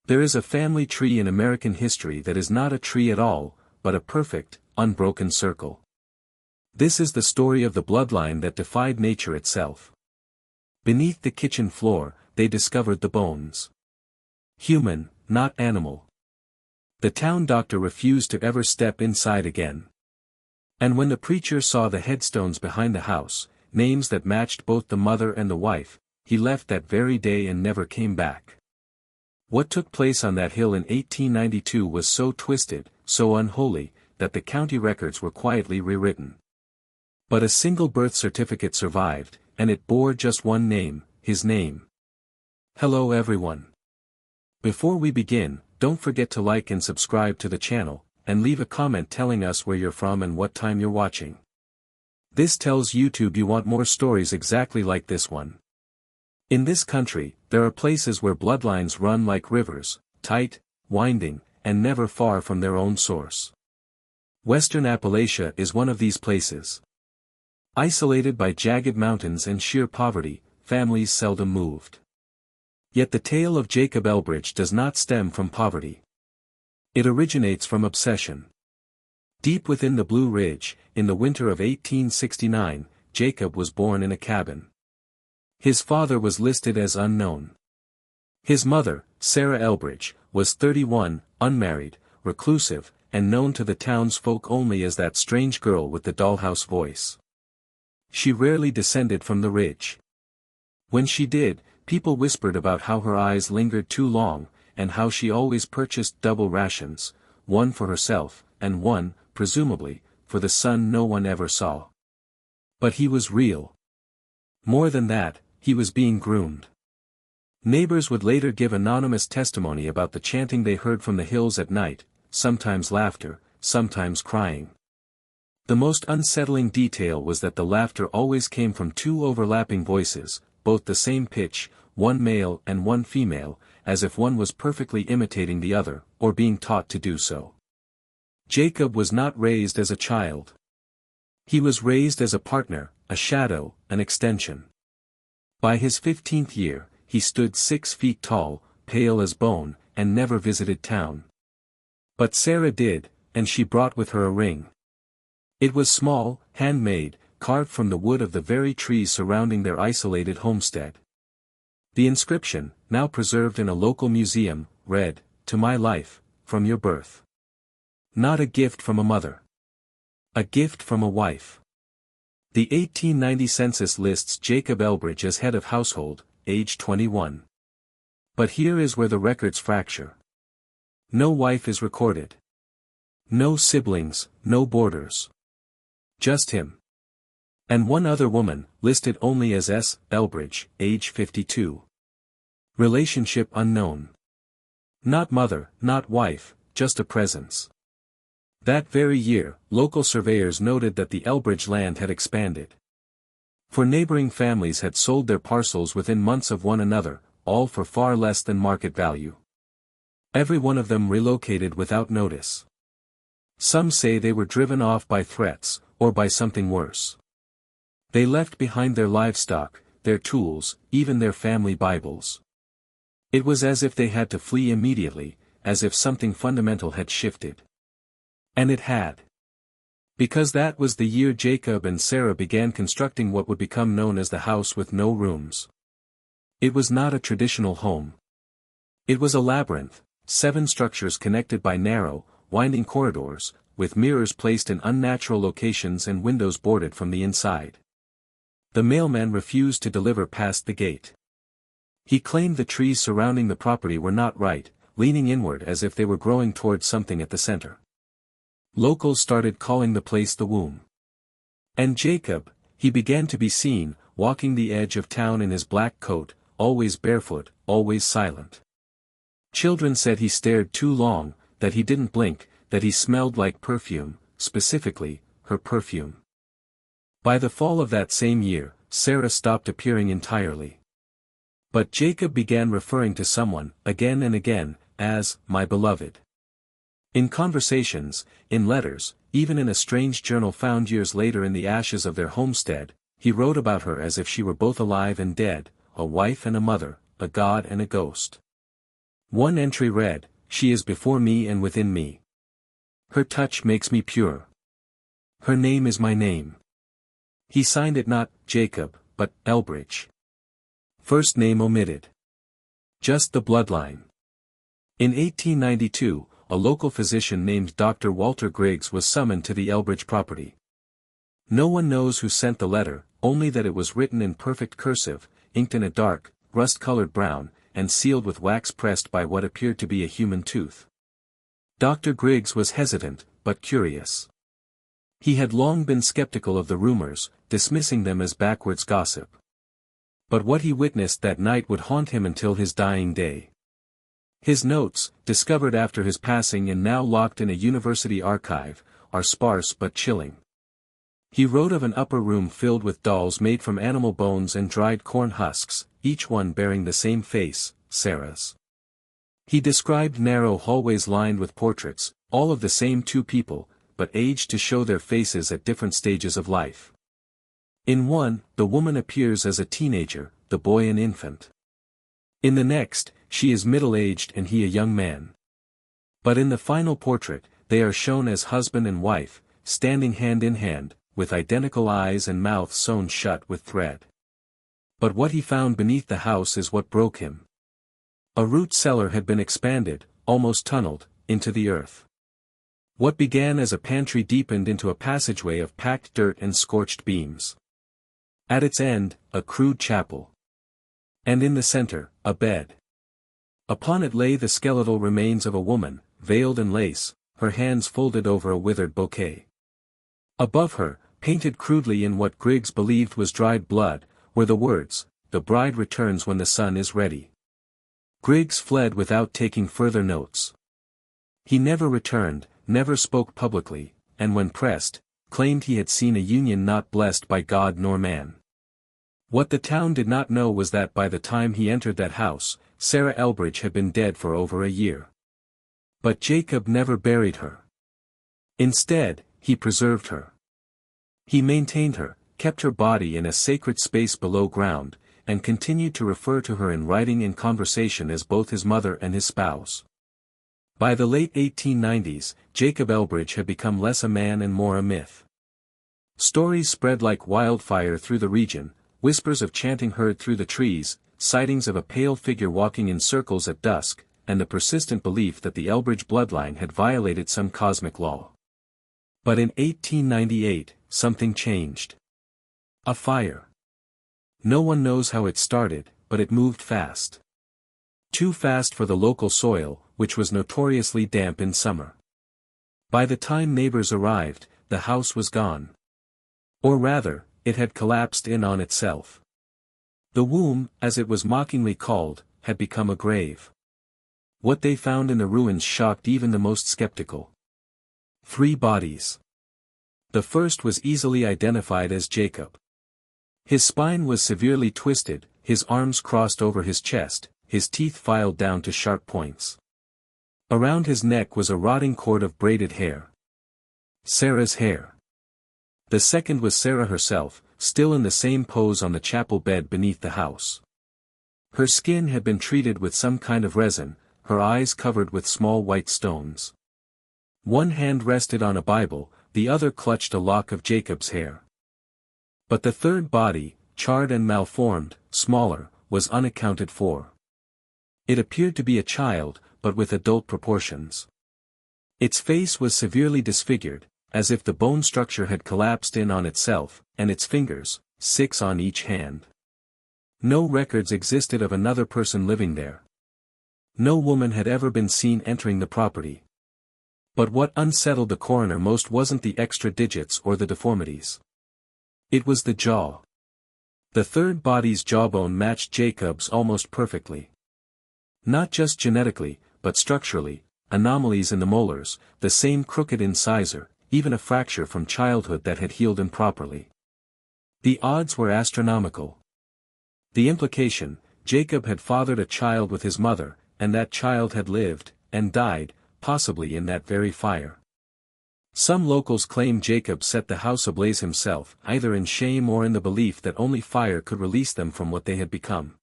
There is a family tree in American history that is not a tree at all, but a perfect, unbroken circle. This is the story of the bloodline that defied nature itself. Beneath the kitchen floor, they discovered the bones. Human, not animal. The town doctor refused to ever step inside again. And when the preacher saw the headstones behind the house, names that matched both the mother and the wife, he left that very day and never came back. What took place on that hill in 1892 was so twisted, so unholy, that the county records were quietly rewritten. But a single birth certificate survived, and it bore just one name, his name. Hello everyone. Before we begin, don't forget to like and subscribe to the channel, and leave a comment telling us where you're from and what time you're watching. This tells YouTube you want more stories exactly like this one. In this country, there are places where bloodlines run like rivers, tight, winding, and never far from their own source. Western Appalachia is one of these places. Isolated by jagged mountains and sheer poverty, families seldom moved. Yet the tale of Jacob Elbridge does not stem from poverty. It originates from obsession. Deep within the Blue Ridge, in the winter of 1869, Jacob was born in a cabin. His father was listed as unknown. His mother, Sarah Elbridge, was 31, unmarried, reclusive, and known to the townsfolk only as that strange girl with the dollhouse voice. She rarely descended from the ridge. When she did, people whispered about how her eyes lingered too long, and how she always purchased double rations, one for herself, and one, presumably, for the son no one ever saw. But he was real. More than that, he was being groomed. Neighbors would later give anonymous testimony about the chanting they heard from the hills at night, sometimes laughter, sometimes crying. The most unsettling detail was that the laughter always came from two overlapping voices, both the same pitch, one male and one female, as if one was perfectly imitating the other, or being taught to do so. Jacob was not raised as a child. He was raised as a partner, a shadow, an extension. By his 15th year, he stood 6 feet tall, pale as bone, and never visited town. But Sarah did, and she brought with her a ring. It was small, handmade, carved from the wood of the very trees surrounding their isolated homestead. The inscription, now preserved in a local museum, read, "To my life, from your birth." Not a gift from a mother. A gift from a wife. The 1890 census lists Jacob Elbridge as head of household, age 21. But here is where the records fracture. No wife is recorded. No siblings, no boarders. Just him. And one other woman, listed only as S. Elbridge, age 52. Relationship unknown. Not mother, not wife, just a presence. That very year, local surveyors noted that the Elbridge land had expanded. For neighboring families had sold their parcels within months of one another, all for far less than market value. Every one of them relocated without notice. Some say they were driven off by threats, or by something worse. They left behind their livestock, their tools, even their family Bibles. It was as if they had to flee immediately, as if something fundamental had shifted. And it had. Because that was the year Jacob and Sarah began constructing what would become known as the house with no rooms. It was not a traditional home. It was a labyrinth, 7 structures connected by narrow, winding corridors, with mirrors placed in unnatural locations and windows boarded from the inside. The mailman refused to deliver past the gate. He claimed the trees surrounding the property were not right, leaning inward as if they were growing towards something at the center. Locals started calling the place the womb. And Jacob, he began to be seen, walking the edge of town in his black coat, always barefoot, always silent. Children said he stared too long, that he didn't blink, that he smelled like perfume, specifically, her perfume. By the fall of that same year, Sarah stopped appearing entirely. But Jacob began referring to someone, again and again, as, my beloved. In conversations, in letters, even in a strange journal found years later in the ashes of their homestead, he wrote about her as if she were both alive and dead, a wife and a mother, a god and a ghost. One entry read, "She is before me and within me. Her touch makes me pure. Her name is my name." He signed it not Jacob, but Elbridge. First name omitted. Just the bloodline. In 1892, a local physician named Dr. Walter Griggs was summoned to the Elbridge property. No one knows who sent the letter, only that it was written in perfect cursive, inked in a dark, rust-colored brown, and sealed with wax pressed by what appeared to be a human tooth. Dr. Griggs was hesitant, but curious. He had long been skeptical of the rumors, dismissing them as backwoods gossip. But what he witnessed that night would haunt him until his dying day. His notes, discovered after his passing and now locked in a university archive, are sparse but chilling. He wrote of an upper room filled with dolls made from animal bones and dried corn husks, each one bearing the same face, Sarah's. He described narrow hallways lined with portraits, all of the same two people, but aged to show their faces at different stages of life. In one, the woman appears as a teenager, the boy an infant. In the next, she is middle-aged and he a young man. But in the final portrait, they are shown as husband and wife, standing hand in hand, with identical eyes and mouths sewn shut with thread. But what he found beneath the house is what broke him. A root cellar had been expanded, almost tunneled, into the earth. What began as a pantry deepened into a passageway of packed dirt and scorched beams. At its end, a crude chapel. And in the center, a bed. Upon it lay the skeletal remains of a woman, veiled in lace, her hands folded over a withered bouquet. Above her, painted crudely in what Griggs believed was dried blood, were the words, "The bride returns when the sun is ready." Griggs fled without taking further notes. He never returned, never spoke publicly, and when pressed, claimed he had seen a union not blessed by God nor man. What the town did not know was that by the time he entered that house, Sarah Elbridge had been dead for over a year. But Jacob never buried her. Instead, he preserved her. He maintained her, kept her body in a sacred space below ground, and continued to refer to her in writing and conversation as both his mother and his spouse. By the late 1890s, Jacob Elbridge had become less a man and more a myth. Stories spread like wildfire through the region, whispers of chanting heard through the trees, sightings of a pale figure walking in circles at dusk, and the persistent belief that the Elbridge bloodline had violated some cosmic law. But in 1898, something changed. A fire. No one knows how it started, but it moved fast. Too fast for the local soil, which was notoriously damp in summer. By the time neighbors arrived, the house was gone. Or rather, it had collapsed in on itself. The womb, as it was mockingly called, had become a grave. What they found in the ruins shocked even the most skeptical. 3 bodies. The first was easily identified as Jacob. His spine was severely twisted, his arms crossed over his chest, his teeth filed down to sharp points. Around his neck was a rotting cord of braided hair. Sarah's hair. The second was Sarah herself, still in the same pose on the chapel bed beneath the house. Her skin had been treated with some kind of resin, her eyes covered with small white stones. One hand rested on a Bible, the other clutched a lock of Jacob's hair. But the third body, charred and malformed, smaller, was unaccounted for. It appeared to be a child, but with adult proportions. Its face was severely disfigured, as if the bone structure had collapsed in on itself, and its fingers, 6 on each hand. No records existed of another person living there. No woman had ever been seen entering the property. But what unsettled the coroner most wasn't the extra digits or the deformities. It was the jaw. The third body's jawbone matched Jacob's almost perfectly. Not just genetically, but structurally, anomalies in the molars, the same crooked incisor, even a fracture from childhood that had healed improperly. The odds were astronomical. The implication, Jacob had fathered a child with his mother, and that child had lived, and died, possibly in that very fire. Some locals claim Jacob set the house ablaze himself, either in shame or in the belief that only fire could release them from what they had become.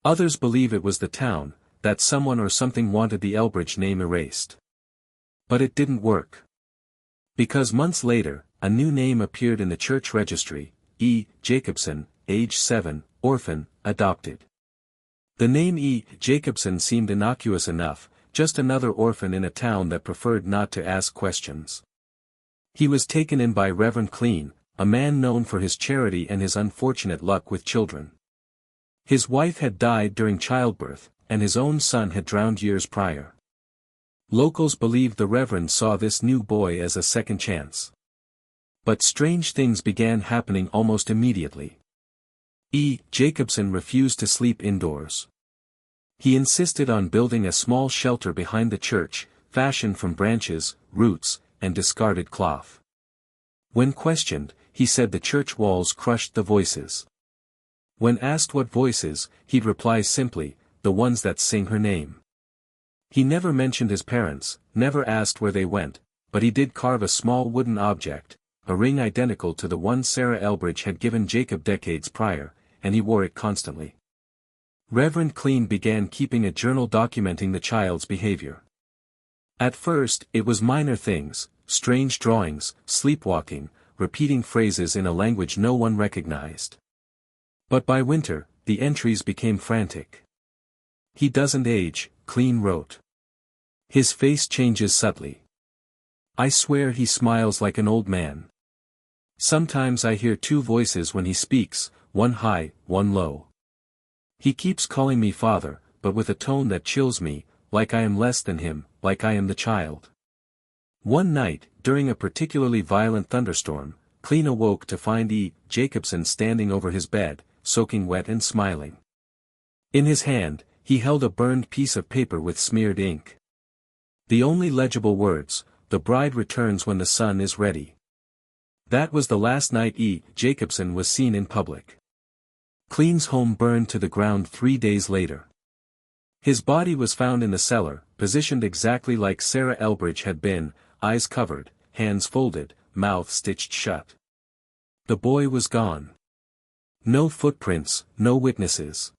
Others believe it was the town, that someone or something wanted the Elbridge name erased. But it didn't work. Because months later, a new name appeared in the church registry, E. Jacobson, age 7, orphan, adopted. The name E. Jacobson seemed innocuous enough, just another orphan in a town that preferred not to ask questions. He was taken in by Reverend Clean, a man known for his charity and his unfortunate luck with children. His wife had died during childbirth, and his own son had drowned years prior. Locals believed the Reverend saw this new boy as a second chance. But strange things began happening almost immediately. E. Jacobson refused to sleep indoors. He insisted on building a small shelter behind the church, fashioned from branches, roots, and discarded cloth. When questioned, he said the church walls crushed the voices. When asked what voices, he'd reply simply, "The ones that sing her name." He never mentioned his parents, never asked where they went, but he did carve a small wooden object, a ring identical to the one Sarah Elbridge had given Jacob decades prior, and he wore it constantly. Reverend Clean began keeping a journal documenting the child's behavior. At first, it was minor things, strange drawings, sleepwalking, repeating phrases in a language no one recognized. But by winter, the entries became frantic. "He doesn't age," Clean wrote. "His face changes subtly. I swear he smiles like an old man. Sometimes I hear two voices when he speaks, one high, one low. He keeps calling me father, but with a tone that chills me, like I am less than him, like I am the child." One night, during a particularly violent thunderstorm, Clean awoke to find E. Jacobson standing over his bed, soaking wet and smiling. In his hand, he held a burned piece of paper with smeared ink. The only legible words, "The bride returns when the sun is ready." That was the last night E. Jacobson was seen in public. Clean's home burned to the ground 3 days later. His body was found in the cellar, positioned exactly like Sarah Elbridge had been, eyes covered, hands folded, mouth stitched shut. The boy was gone. No footprints, no witnesses.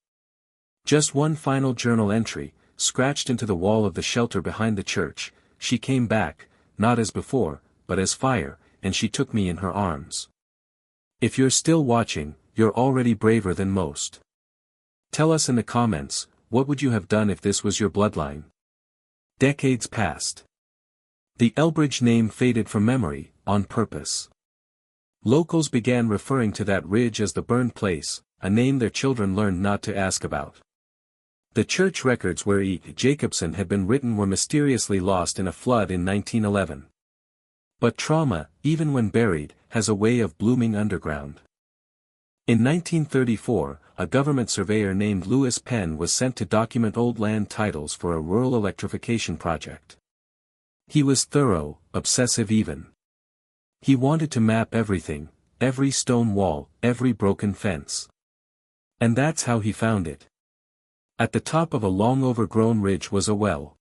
Just one final journal entry, scratched into the wall of the shelter behind the church: "She came back, not as before, but as fire, and she took me in her arms." If you're still watching, you're already braver than most. Tell us in the comments, what would you have done if this was your bloodline? Decades passed. The Elbridge name faded from memory, on purpose. Locals began referring to that ridge as the burned place, a name their children learned not to ask about. The church records where E. Jacobson had been written were mysteriously lost in a flood in 1911. But trauma, even when buried, has a way of blooming underground. In 1934, a government surveyor named Lewis Penn was sent to document old land titles for a rural electrification project. He was thorough, obsessive even. He wanted to map everything, every stone wall, every broken fence. And that's how he found it. At the top of a long overgrown ridge was a well.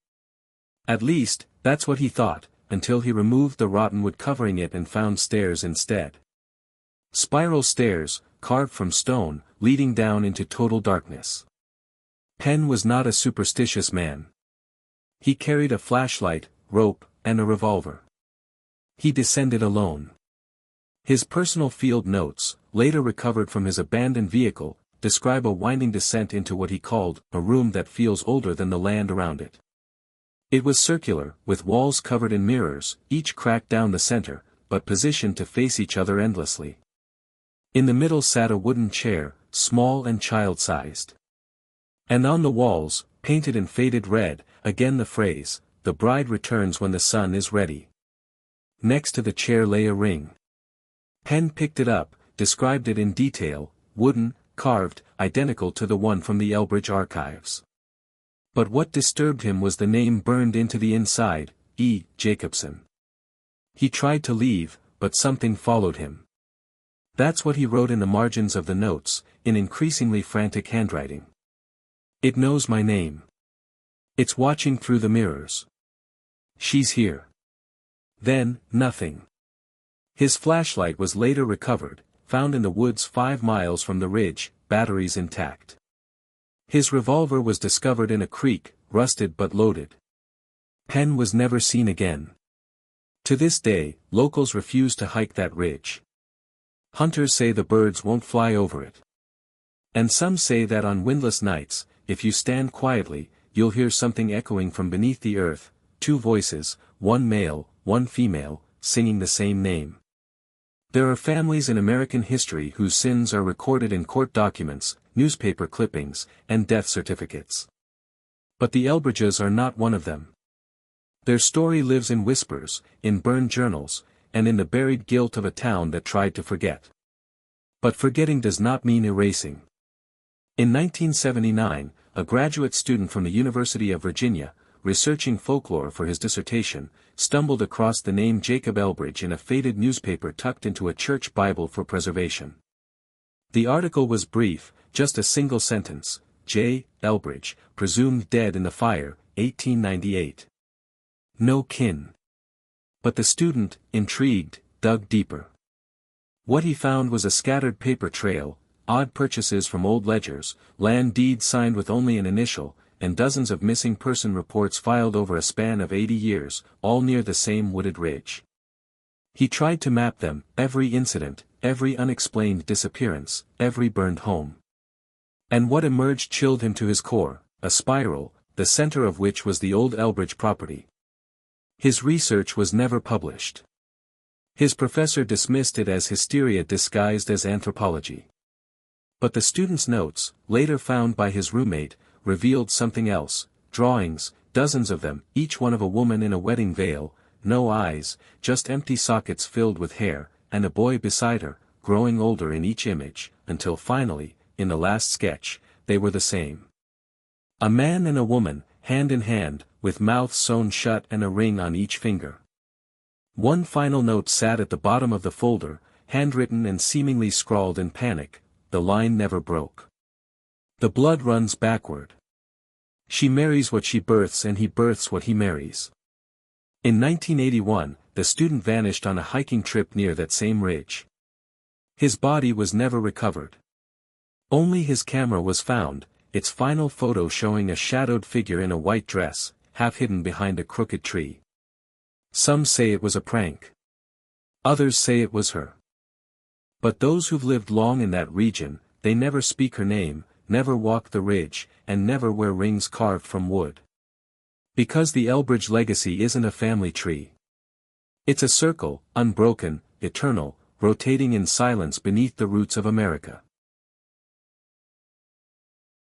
At least, that's what he thought, until he removed the rotten wood covering it and found stairs instead. Spiral stairs, carved from stone, leading down into total darkness. Penn was not a superstitious man. He carried a flashlight, rope, and a revolver. He descended alone. His personal field notes, later recovered from his abandoned vehicle, describe a winding descent into what he called a room that feels older than the land around it. It was circular, with walls covered in mirrors, each cracked down the center, but positioned to face each other endlessly. In the middle sat a wooden chair, small and child-sized. And on the walls, painted in faded red, again the phrase, "The bride returns when the sun is ready." Next to the chair lay a ring. Penn picked it up, described it in detail: wooden, carved, identical to the one from the Elbridge archives. But what disturbed him was the name burned into the inside, E. Jacobson. He tried to leave, but something followed him. That's what he wrote in the margins of the notes, in increasingly frantic handwriting. "It knows my name. It's watching through the mirrors. She's here." Then, nothing. His flashlight was later recovered, found in the woods 5 miles from the ridge, batteries intact. His revolver was discovered in a creek, rusted but loaded. Penn was never seen again. To this day, locals refuse to hike that ridge. Hunters say the birds won't fly over it. And some say that on windless nights, if you stand quietly, you'll hear something echoing from beneath the earth, two voices, one male, one female, singing the same name. There are families in American history whose sins are recorded in court documents, newspaper clippings, and death certificates. But the Elbridges are not one of them. Their story lives in whispers, in burned journals, and in the buried guilt of a town that tried to forget. But forgetting does not mean erasing. In 1979, a graduate student from the University of Virginia, researching folklore for his dissertation, stumbled across the name Jacob Elbridge in a faded newspaper tucked into a church Bible for preservation. The article was brief, just a single sentence: J. Elbridge, presumed dead in the fire, 1898. No kin. But the student, intrigued, dug deeper. What he found was a scattered paper trail, odd purchases from old ledgers, land deeds signed with only an initial, and dozens of missing person reports filed over a span of 80 years, all near the same wooded ridge. He tried to map them, every incident, every unexplained disappearance, every burned home. And what emerged chilled him to his core: a spiral, the center of which was the old Elbridge property. His research was never published. His professor dismissed it as hysteria disguised as anthropology. But the student's notes, later found by his roommate, revealed something else: drawings, dozens of them, each one of a woman in a wedding veil, no eyes, just empty sockets filled with hair, and a boy beside her, growing older in each image, until finally, in the last sketch, they were the same. A man and a woman, hand in hand, with mouths sewn shut and a ring on each finger. One final note sat at the bottom of the folder, handwritten and seemingly scrawled in panic. The line never broke. The blood runs backward. She marries what she births and he births what he marries. In 1981, the student vanished on a hiking trip near that same ridge. His body was never recovered. Only his camera was found, its final photo showing a shadowed figure in a white dress, half hidden behind a crooked tree. Some say it was a prank. Others say it was her. But those who've lived long in that region, they never speak her name, never walk the ridge, and never wear rings carved from wood. Because the Elbridge legacy isn't a family tree. It's a circle, unbroken, eternal, rotating in silence beneath the roots of America.